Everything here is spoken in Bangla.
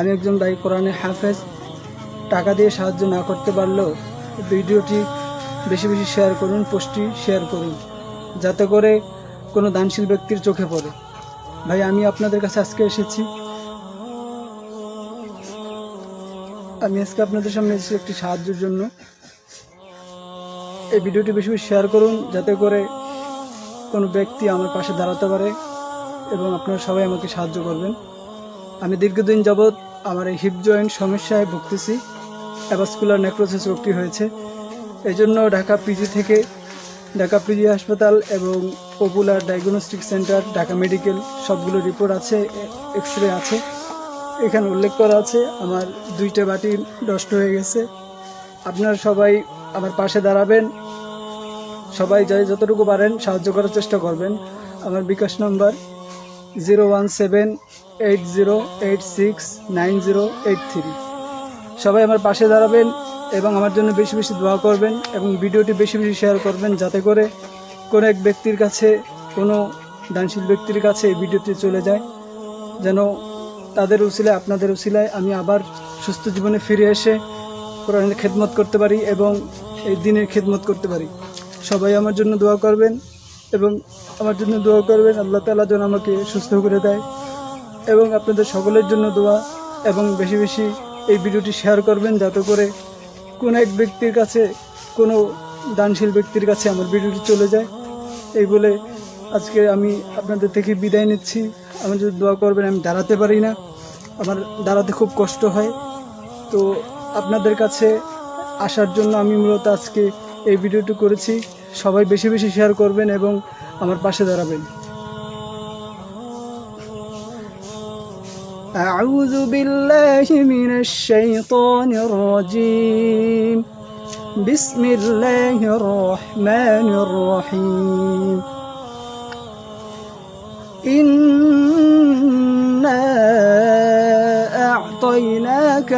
আমি একজন ভাই কোরআনে হাফেজ, টাকা দিয়ে সাহায্য না করতে পারলেও ভিডিওটি বেশি বেশি শেয়ার করুন, পোস্টটি শেয়ার করুন, যাতে করে কোনো দানশীল ব্যক্তির চোখে পড়ে। ভাই আমি আপনাদের কাছে আজকে এসেছি, আমি আজকে আপনাদের সামনে এসেছি একটি সাহায্যের জন্য। এই ভিডিওটি বেশি বেশি শেয়ার করুন, যাতে করে কোনো ব্যক্তি আমার পাশে দাঁড়াতে পারে এবং আপনারা সবাই আমাকে সাহায্য করবেন। আমি দীর্ঘদিন যাবৎ আমার এই হিপ জয়েন্ট সমস্যায় ভুগতেছি। অ্যাভাসকুলার নেক্রোসিস রোগটি হয়েছে, এই জন্য ঢাকা পিজি হাসপাতাল এবং popular diagnostic centre, Dhaka medical সবগুলো রিপোর্ট আছে, এক্সরে আছে। এখানে উল্লেখ করা আছে আমার 2টা বাটি নষ্ট হয়ে গেছে। আপনারা সবাই আমার পাশে দাঁড়াবেন, সবাই যাই যতটুকু পারেন সাহায্য করার চেষ্টা করবেন। আমার বিকাশ নম্বর 01780869083। সবাই আমার পাশে দাঁড়াবেন এবং আমার জন্য বেশি বেশি দোয়া করবেন এবং ভিডিওটি বেশি বেশি শেয়ার করবেন, যাতে করে কোনো এক ব্যক্তির কাছে, কোনো দানশীল ব্যক্তির কাছে এই ভিডিওটি চলে যায়, যেন তাদের উসিলায়, আপনাদের উসিলায় আমি আবার সুস্থ জীবনে ফিরে এসে কোরআনের খেদমত করতে পারি এবং এই দিনের খেদমত করতে পারি। সবাই আমার জন্য দোয়া করবেন এবং আমার জন্য দোয়া করবেন আল্লাহ তাআলা যেন আমাকে সুস্থ করে দেয়। এবং আপনাদের সকলের জন্য দোয়া, এবং বেশি বেশি এই ভিডিওটি শেয়ার করবেন, যাতে করে কোনো এক ব্যক্তির কাছে, কোনো দানশীল ব্যক্তির কাছে আমার ভিডিওটি চলে যায়। এই বলে আজকে আমি আপনাদের থেকে বিদায় নিচ্ছি। আমার যদি দোয়া করবেন, আমি দাঁড়াতে পারি না, আমার দাঁড়াতে খুব কষ্ট হয়। তো আপনাদের কাছে আসার জন্য আমি মূলত আজকে এই ভিডিওটি করেছি। সবাই বেশি বেশি শেয়ার করবেন এবং আমার পাশে দাঁড়াবেন। أعوذ بالله من الشيطان الرجيم. بسم الله الرحمن الرحيم. إنا أعطيناك